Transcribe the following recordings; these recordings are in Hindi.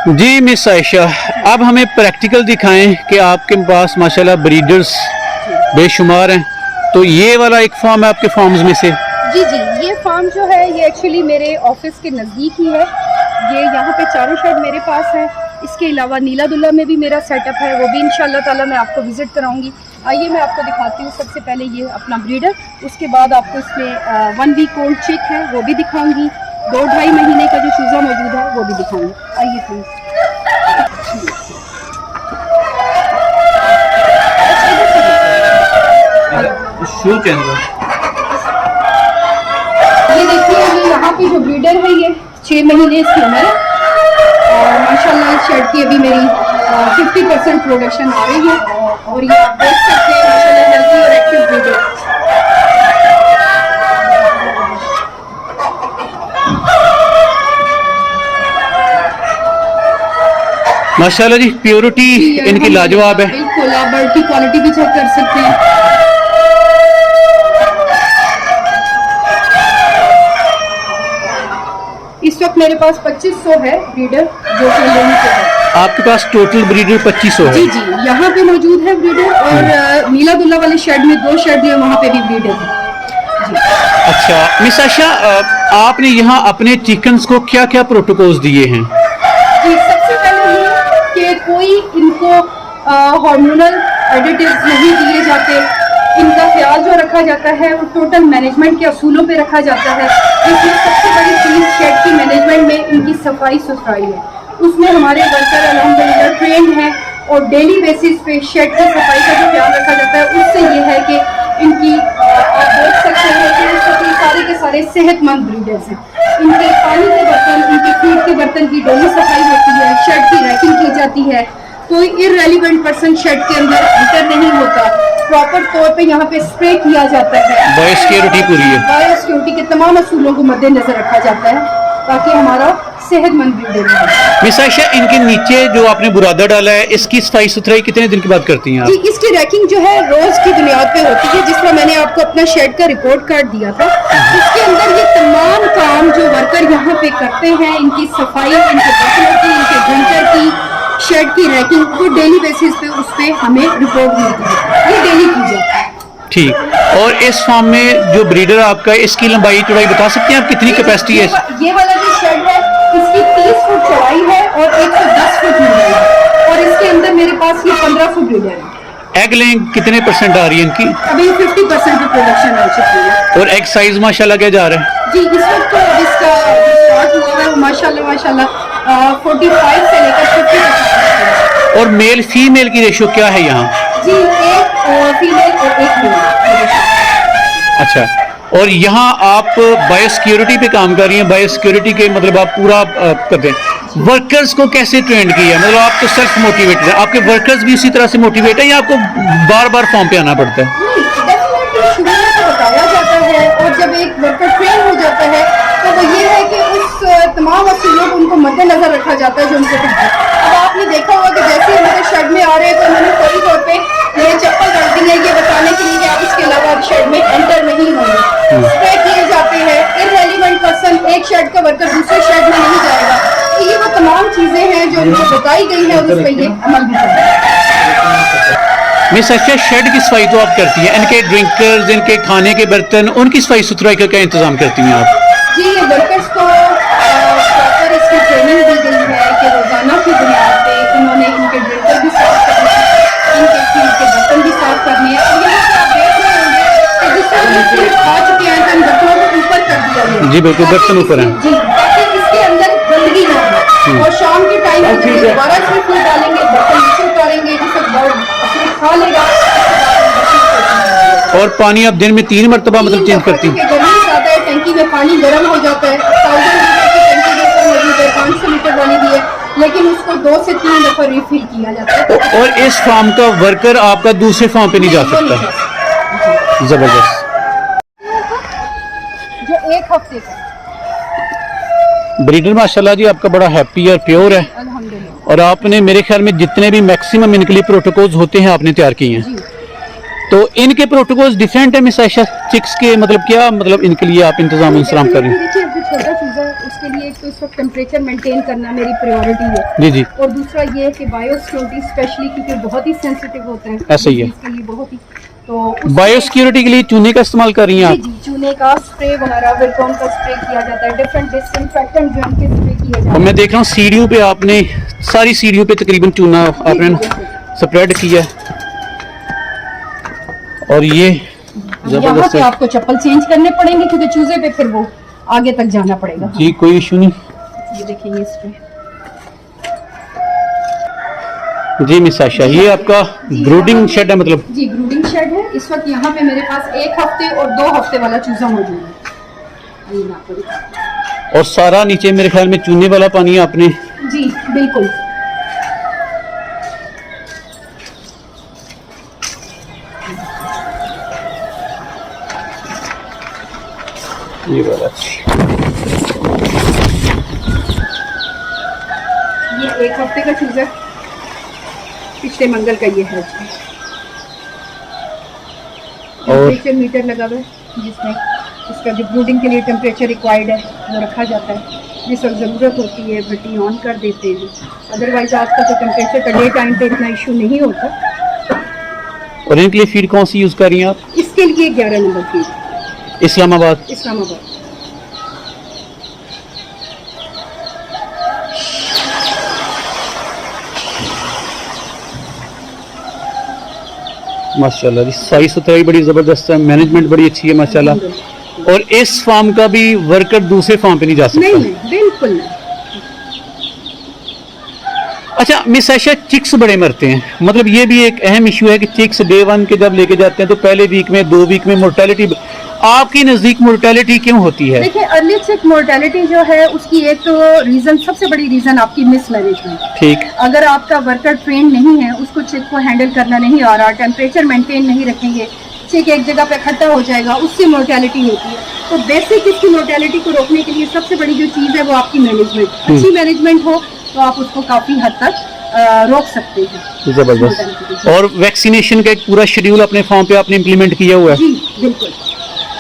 जी मिस आयशा, अब हमें प्रैक्टिकल दिखाएं कि आपके पास माशाल्लाह ब्रीडर्स बेशुमार हैं। तो ये वाला एक फार्म है आपके फार्म्स में से? जी जी, ये फार्म जो है ये एक्चुअली मेरे ऑफिस के नज़दीक ही है। ये यहाँ पे चारों शेड मेरे पास है। इसके अलावा नीलादुल्ला में भी मेरा सेटअप है, वो भी इंशाल्लाह ताला मैं आपको विज़िट कराऊंगी। आइए मैं आपको दिखाती हूँ। सबसे पहले ये अपना ब्रीडर, उसके बाद आपको इसमें 1 वीक ओल्ड चिक है वो भी दिखाऊंगी, 2-2.5 महीने का जो चूज़ा मौजूद है वो भी दिखाऊंगी। आइए प्लीज़। ये देखिए, ये यहाँ की जो ब्रीडर है ये 6 महीने इसकी उम्र है और माशाल्लाह इस शेड की अभी मेरी 50% प्रोडक्शन आ रही है। और ये आप देख सकते हैं माशाल्लाह हेल्दी और एक्टिव ब्रीडर। माशाल्लाह जी, प्योरिटी इनकी लाजवाब है। बिल्कुल, आप बर्ड की क्वालिटी भी चेक कर सकते हैं। इस वक्त मेरे पास 2500 है ब्रीडर जो कि लोन पे है। आपके पास टोटल ब्रीडर 2500 है? जी जी, यहाँ पे मौजूद है ब्रीडर और नीलादुल्ला वाले शेड में 2 शेड है, वहाँ पे भी ब्रीडर है जी। अच्छा मिस आयशा, आपने यहाँ अपने चिकन्स को क्या क्या प्रोटोकॉल्स दिए हैं? जी, सबसे पहले ये कि कोई इनको हार्मोनल एडिटिव्स नहीं दिए जाते। इनका ख्याल जो रखा जाता है वो टोटल मैनेजमेंट के असूलों पे रखा जाता है। इसमें सबसे बड़ी चीज़ शेड की मैनेजमेंट में इनकी सफाई सुथराई है। उसमें हमारे वर्कर अल्हम्दुलिल्लाह ट्रेंड हैं और डेली बेसिस पे शेड की सफाई का जो ख्याल रखा जाता है उससे ये है कि इनकी आप देख सकते हैं कि सारे के सारे सेहतमंद ब्रीडर्स हैं। इनके पानी के बर्तन, इनके फीड के बर्तन की डेली सफाई होती है, शेड की रैकिंग की जाती है, कोई इररेलेवेंट पर्सन शेड के अंदर एंटर नहीं होता, प्रॉपर तौर पे यहाँ पे स्प्रे किया जाता है। बायोसिक्योरिटी पूरी है। बायोसिक्योरिटी के तमाम असूलों को मद्देनजर रखा जाता है ताकि हमारा सेहतमंद ब्रीडर हो। मिस आयशा, इनके नीचे जो आपने बुरादा डाला है इसकी सफाई सुथराई कितने दिन के बाद करती हैं आप? जी, इसकी रैकिंग जो है रोज की बुनियाद पे होती है। जिस तरह मैंने आपको अपना शेड का रिपोर्ट कार्ड दिया था, इसके अंदर ये तमाम काम जो वर्कर यहाँ पे करते हैं, इनकी सफाई, इनके बर्तनों की, इनके ड्रिंकर की, शेड की रैकिंग, वो डेली बेसिस पे उस पर हमें रिपोर्ट मिलती है। ये डेली की जाती है। ठीक। और इस फार्म में जो ब्रीडर आपका, इसकी लंबाई चौड़ाई बता सकते हैं आप कितनी कैपेसिटी है? ये वाला जो शेड है इसकी 30 फुट चौड़ाई है और 110 फुट लंबाई है और इसके अंदर मेरे पास ये 15 फुट ब्रीडर है। एग लेंग कितने % आ रही है इनकी? अभी 50% की प्रोडक्शन हो चुकी है। और एग साइज माशाल्लाह क्या जा रहा है? जी, इस वक्त तो इसका स्टार्ट हुआ है माशाल्लाह 45 से लेकर 50%। और मेल फीमेल की रेशो क्या है यहाँ? जी, एक फीमेल और एक मेल। अच्छा, और यहाँ आप बायोसिक्योरिटी पे काम कर रही हैं। बायोसिक्योरिटी के मतलब आप पूरा करते हैं। वर्कर्स को कैसे ट्रेंड किया? मतलब आप तो सेल्फ मोटिवेटेड है, आपके वर्कर्स भी इसी तरह से मोटिवेट है या आपको बार बार फॉर्म पे आना पड़ता है? नहीं, डेफिनेटली शुरू में तो बताया जाता है और जब एक वर्कर ट्रेन हो जाता है तो वो ये है कि उस तमाम असूलों को उनको मद्देनजर रखा जाता है जो उनको कहते हैं। अब आपने देखा होगा कि जैसे ही मेरे शेड में आ रहे हैं तो उन्होंने फौरी तौर पे ये चप्पल रख दी है ये बताने के लिए कि आप इसके अलावा शेड में एंटर नहीं होंगे। स्प्रे किए जाते हैं, इररेलेवेंट पर्सन, एक शेड का वर्कर दूसरे शेड में नहीं जाएगा। तो ये वो तमाम चीज़ें हैं जो उनको बताई गई हैं और उस पर ये अमल भी करते हैं। मिस आयशा, शेड की सफाई तो आप करती हैं, इनके ड्रिंकर्स, इनके खाने के बर्तन, उनकी सफाई सुथराई का क्या इंतजाम करती हैं आप? जी, ये वर्कर्स को प्रॉपर इसकी ट्रेनिंग दी गई है कि रोजाना की बुनियाद पे इन्होंने इनके ड्रिंकर भी साफ करने हैं, इनके बर्तन भी साफ करने हैं। और यहाँ पे आप देख रहे होंगे कि जिस तरह बर्तन खा चुके हैं तो इन बर्तनों को ऊपर कर दिया गया। जी बिल्कुल, बर्तन ऊपर हैं। जी, ताकि इसके अंदर गंदगी ना हो। और शाम के टाइम पे जब दोबारा इसमें फूल डालेंगे, बर्तन नीचे उतारेंगे, जिससे बर्ड अपने खा लेगा। और पानी आप दिन में 3 मरतबा मतलब चेंज करती हैं? गर्मी ज़्यादा है, टंकी में पानी गर्म हो जाता है। 1000 लीटर की टंकी जो ऊपर मौजूद है, 500 लीटर वाली भी है, लेकिन उसको 2 से 3 दफा रिफिल किया जाता है। और इस फार्म का वर्कर आपका दूसरे फार्म पे नहीं जा सकता? जबरदस्त। जो 1 हफ्ते का ब्रीडर माशाल्लाह जी आपका बड़ा हैप्पी और प्योर है। अल्हम्दुलिल्लाह। और आपने मेरे ख्याल में जितने भी मैक्सिमम इनके लिए प्रोटोकॉल्स होते हैं आपने तैयार किए हैं। तो इनके प्रोटोकॉल्स डिफरेंट है मिस आयशा चिक्स के, मतलब क्या मतलब इनके लिए आप इंतजाम इंतजाम कर रहे हैं? देखिए, जो छोटा चूजा है उसके लिए एक तो इस वक्त टेम्परेचर मेंटेन करना मेरी प्रायोरिटी है, जी जी, और दूसरा ये है कि बायोसिक्योरिटी स्पेशली क्योंकि बहुत ही सेंसिटिव होता है, ऐसा ही है। इसके लिए बहुत ही तो उसके- बायोसिक्योरिटी के लिए चूने का इस्तेमाल कर रही हैं जी आप? जी, चूने का स्प्रे वगैरह विरकॉन का स्प्रे किया जाता है, डिफरेंट डिसइंफेक्टेंट जो इनके स्प्रे किए जाते और हैं। मैं देख रहा हूँ सीढ़ियों पे आपने, सारी सीढ़ियों पे तकरीबन चूना आपने स्प्रेड किया है। और ये यहाँ जबरदस्त पे है आपको चप्पल चेंज करने पड़ेंगे क्योंकि चूजे पे फिर वो आगे तक जाना पड़ेगा। जी, कोई इशू नहीं। ये देखिए ये स्प्रे जी मिस आयशा, ये आपका ब्रूडिंग शेड है मतलब? जी ब्रूडिंग शेड है। इस वक्त यहाँ पे मेरे पास 1 हफ्ते और 2 हफ्ते वाला चूजा मौजूद है। ये मैं आपको दिखाती हूँ। और सारा नीचे मेरे ख्याल में चूने वाला पानी आपने? जी बिल्कुल। ये वाला ये 1 हफ्ते का चूजा पिछले मंगल का ये है। टेम्परेचर मीटर लगा हुआ है जिसमें इसका जो ब्रूडिंग के लिए टेम्परेचर रिक्वायर्ड है वो रखा जाता है। जिस वक्त ज़रूरत होती है बटी ऑन कर देते हैं। अदरवाइज आजकल तो टेम्परेचर का डे टाइम पे इतना इशू नहीं होता। और इनके लिए फीड कौन सी यूज कर रही हैं आप? इसके लिए 11 नंबर की इस्लामाबाद? इस्लामाबाद। माशाल्लाह, साई सुथराई बड़ी जबरदस्त है, मैनेजमेंट बड़ी अच्छी है माशाल्लाह। और इस फार्म का भी वर्कर दूसरे फार्म पे नहीं जा सकता? नहीं बिल्कुल नहीं। अच्छा मिस आयशा, चिक्स बड़े मरते हैं, मतलब ये भी एक अहम इशू है कि चिक्स डे 1 के जब लेके जाते हैं तो पहले वीक में 2 वीक में मोर्टेलिटी, आपकी नज़दीक मोर्टेलिटी क्यों होती है? देखिए अर्ली चिक मोर्टेलिटी जो है उसकी एक तो रीज़न, सबसे बड़ी रीज़न आपकी मिसमैनेजमेंट। ठीक। अगर आपका वर्कर ट्रेन नहीं है, उसको चिक को हैंडल करना नहीं आ रहा, टेम्परेचर मेंटेन नहीं रखेंगे, चिक एक जगह पे इकट्ठा हो जाएगा, उससे मोर्टेलिटी होती है। तो बेसिक इसकी मोर्टेलिटी को रोकने के लिए सबसे बड़ी जो चीज़ है वो आपकी मैनेजमेंट। अच्छी मैनेजमेंट हो तो आप उसको काफ़ी हद तक रोक सकते हैं। जबरदस्त। और वैक्सीनेशन का एक पूरा शेड्यूल अपने फार्म पे आपने इम्प्लीमेंट किया हुआ है? जी बिल्कुल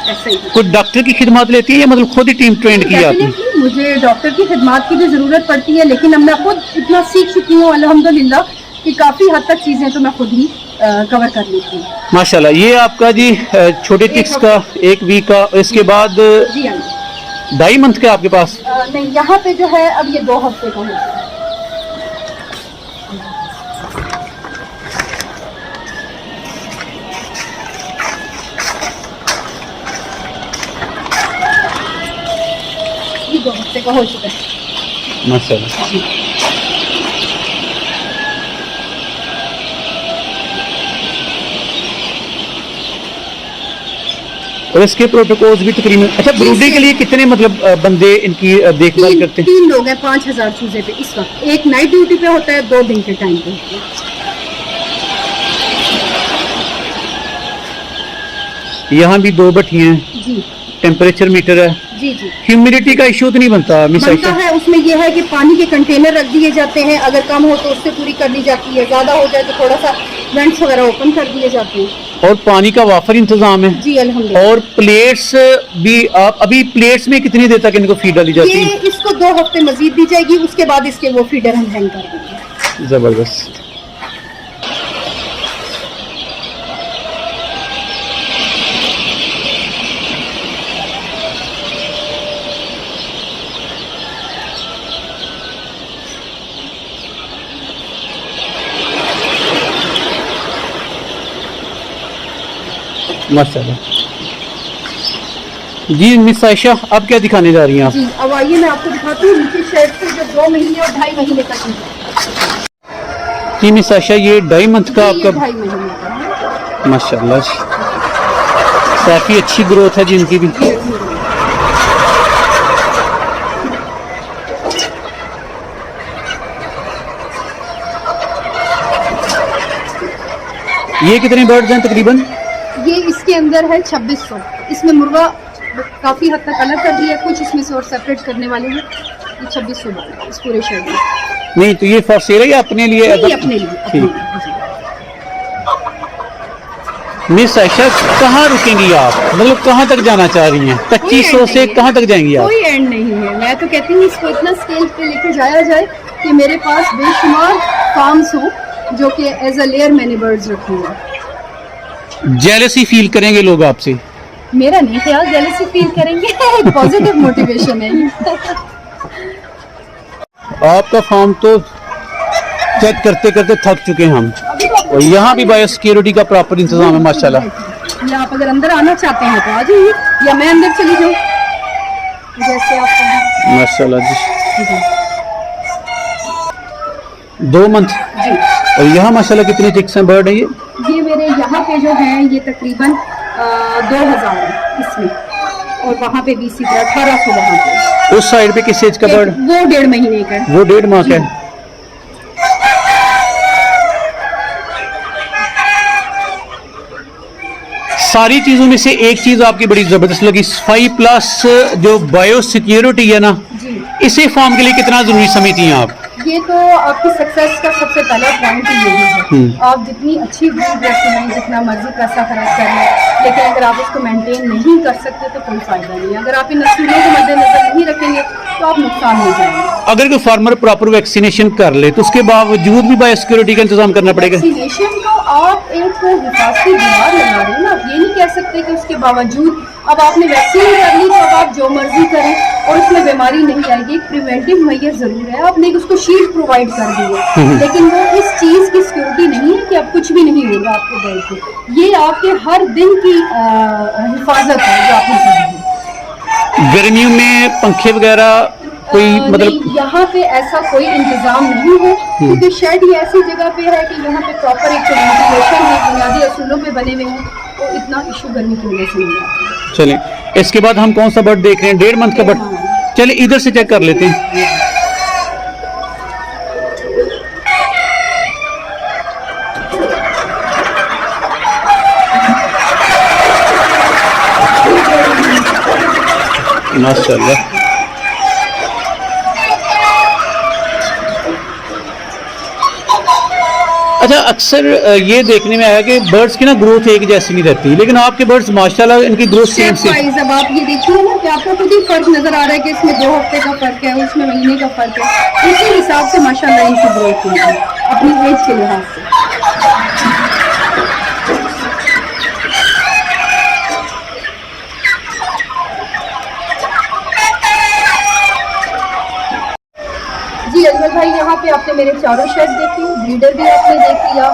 ऐसा ही। कोई डॉक्टर की खिदमत लेती है या मतलब खुद ही टीम ट्रेंड की है आपने? Definitely, मुझे डॉक्टर की खिदमत की भी ज़रूरत पड़ती है, लेकिन अब मैं खुद इतना सीख चुकी हूँ अल्हम्दुलिल्लाह कि काफ़ी हद तक चीज़ें तो मैं खुद ही कवर कर लेती हूँ। माशाल्लाह। ये आपका जी छोटे चिक्स का 1 वीक का, इसके बाद जी हाँ। 2.5 मंथ के आपके पास? नहीं, यहाँ पे जो है अब ये 2 हफ्ते का है। ये 2 हफ्ते का हो चुका है। माशाल्लाह। और इसके प्रोटोकॉल्स भी तकरीबन, अच्छा ब्रूडिंग के लिए कितने मतलब बंदे इनकी देखभाल करते हैं? 3 लोग हैं 5000 चूजे पे इस वक्त। एक नाइट ड्यूटी पे होता है, 2 दिन के टाइम पे होता है। यहाँ भी 2 भट्टियाँ हैं, जी टेम्परेचर मीटर है। जी जी ह्यूमिडिटी का इशू तो नहीं बनता मिस बनता आयशा? है। उसमें यह है कि पानी के कंटेनर रख दिए जाते हैं, अगर कम हो तो उससे पूरी कर ली जाती है, ज़्यादा हो जाए तो थोड़ा सा वेंट्स वगैरह ओपन कर दिए जाते हैं। और पानी का वाफर इंतजाम है? जी अल्हम्दुलिल्लाह। और प्लेट्स भी आप अभी प्लेट्स में कितनी देर तक इनको फीड डाली जाती ये है? इसको 2 हफ्ते मजीद दी जाएगी, उसके बाद इसके वो फीडर हम हैंग कर देंगे। जबरदस्त। माशाल्लाह। जी मिस आयशा, आप क्या दिखाने जा रही हैं आप? जी अब आइए मैं आपको दिखाती हूँ नीचे शेड से जो 2 महीने और 2.5 महीने का चीज़ है। जी मिस आयशा, ये 2.5 मंथ का ये आपका? 2.5 महीने का है। माशाल्लाह जी, काफी अच्छी ग्रोथ है जी इनकी भी। ये कितने बर्ड्स हैं तकरीबन? ये इसके अंदर है 2600। इसमें मुर्गा काफ़ी हद तक अलग कर दिया, कुछ इसमें से और सेपरेट करने वाले हैं। ये 2600 डॉलर इस पूरे शेड में। नहीं तो ये फॉर सेल है या अपने लिए? ये अपने लिए, अपने ठीक। लिए। मिस आयशा, कहाँ रुकेंगी आप, मतलब कहाँ तक जाना चाह रही हैं? 2500 से कहाँ तक जाएंगी आप? कोई एंड नहीं है। मैं मैं तो कहती हूँ इसको इतना स्केल पे लेके जाया जाए कि मेरे पास बेशुमार फार्म्स हो जो कि एज अ लेयर मैंने बर्ड्स रखी हैं। जेलसी फील करेंगे लोग आपसे? मेरा नहीं ख्याल जेलसी फील करेंगे, पॉजिटिव मोटिवेशन है। आपका फार्म तो चेक करते करते थक चुके हैं हम, और यहाँ भी बायो सिक्योरिटी का प्रॉपर इंतजाम है माशाल्लाह। या आप अगर अंदर आना चाहते हैं तो आ जाइए, या मैं अंदर चली जाऊँ, जैसे आप कहें। माशाल्लाह जी। 2 मंथ जी। और यहाँ माशाल्लाह कितने चिक्स हैं, बर्ड है ये मेरे यहाँ पे जो हैं ये तकरीबन 2000 है इसमें, और वहाँ पे भी इसी तरह 1800 वहाँ पे। उस साइड पे किस एज का बर्ड? वो 1.5 महीने का है। वो 1.5 माह का है। सारी चीजों में से एक चीज आपकी बड़ी जबरदस्त लगी, 5+ जो बायो सिक्योरिटी है ना, जी। इसे फार्म के लिए कितना जरूरी समझती हैं आप? ये तो आपकी सक्सेस का सबसे पहला पॉइंट ही यही है। आप जितनी अच्छी ब्रीड रखें, जितना मर्जी पैसा खर्च कर लें, लेकिन अगर आप उसको मेंटेन नहीं कर सकते तो कोई फायदा नहीं है। अगर आप इन असूलों को मद्देनजर नहीं रखेंगे तो आप नुकसान हो जाएंगे। अगर कोई फार्मर प्रॉपर वैक्सीनेशन कर ले तो उसके बावजूद भी बायो सिक्योरिटी का इंतजाम करना पड़ेगा? वैक्सीनेशन को आप एक हिफाजती दीवार लगा रहे हैं ना, आप ये नहीं कह सकते कि उसके बावजूद अब आपने वैक्सीन कर ली तो अब आप जो मर्जी करें और उसमें बीमारी नहीं आएगी। एक प्रिवेंटिव मेजर जरूर है, आपने उसको शील्ड प्रोवाइड कर दी है, लेकिन वो इस चीज की सिक्योरिटी नहीं है कि अब कुछ भी नहीं होगा आपको बर्ड को। ये आपके हर दिन की हिफाजत है जो आपने की है। गर्मियों में पंखे वगैरह कोई मतलब यहाँ पे ऐसा कोई इंतजाम नहीं है, क्योंकि शेड ही ऐसी जगह पे है कि यहाँ पे प्रॉपर एक वेंटिलेशन है, बुनियादी असूलों पे बने हुए हैं, तो इतना इशू गर्मी की वजह से नहीं आता। चलें, इसके बाद हम कौन सा बर्ड देख रहे हैं? 1.5 मंथ का बर्ड। चलिए इधर से चेक कर लेते हैं। माशाल्लाह। अच्छा, अक्सर ये देखने में आया कि बर्ड्स की ना ग्रोथ एक जैसी नहीं रहती, लेकिन आपके बर्ड्स माशाल्लाह इनकी ग्रोथ सेम से। अब आप ये देखिए ना कि आपको खुद ही फर्क नजर आ रहा है कि इसमें 2 हफ्ते का फर्क है, उसमें महीने का फर्क है। इसी हिसाब से माशाल्लाह इनकी ग्रोथ हुई है अपनी एज के लिहाज से। जी अजमल भाई, यहाँ पे आपने मेरे चारों शेड देखे, ब्रीडर भी आपने देख लिया,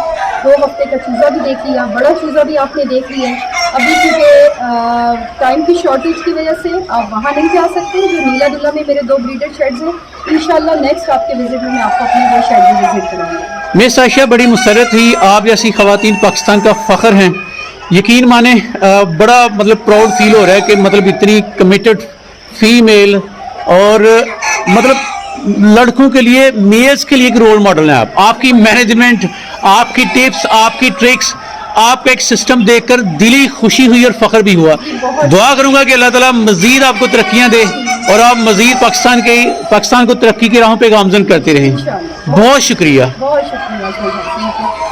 2 हफ्ते का चूज़ा भी देख लिया, बड़ा चूज़ा भी आपने देख लिया। अभी क्योंकि टाइम की शॉर्टेज की वजह से आप वहाँ नहीं जा सकते। जो नीला दुल्ला में मेरे 2 ब्रीडर शेड्स हैं, इंशाल्लाह नेक्स्ट आपके विजिट में मैं आपको अपने वो शेड भी विजिट कराऊंगी। मिस आयशा, बड़ी मुसर्रत हुई, आप जैसी खवातीन पाकिस्तान का फ़ख्र हैं। यकीन माने बड़ा मतलब प्राउड फील हो रहा है कि मतलब इतनी कमिटेड फीमेल और मतलब लड़कों के लिए, मेयर्स के लिए एक रोल मॉडल है आप। आपकी मैनेजमेंट, आपकी टिप्स, आपकी ट्रिक्स, आपका एक सिस्टम देखकर दिली खुशी हुई और फख्र भी हुआ। दुआ करूंगा कि अल्लाह ताला मजीद आपको तरक्कियां दे और आप मजीद पाकिस्तान को तरक्की की राहों पे गामजन करते रहें। बहुत शुक्रिया। बहुत शुक्रिया।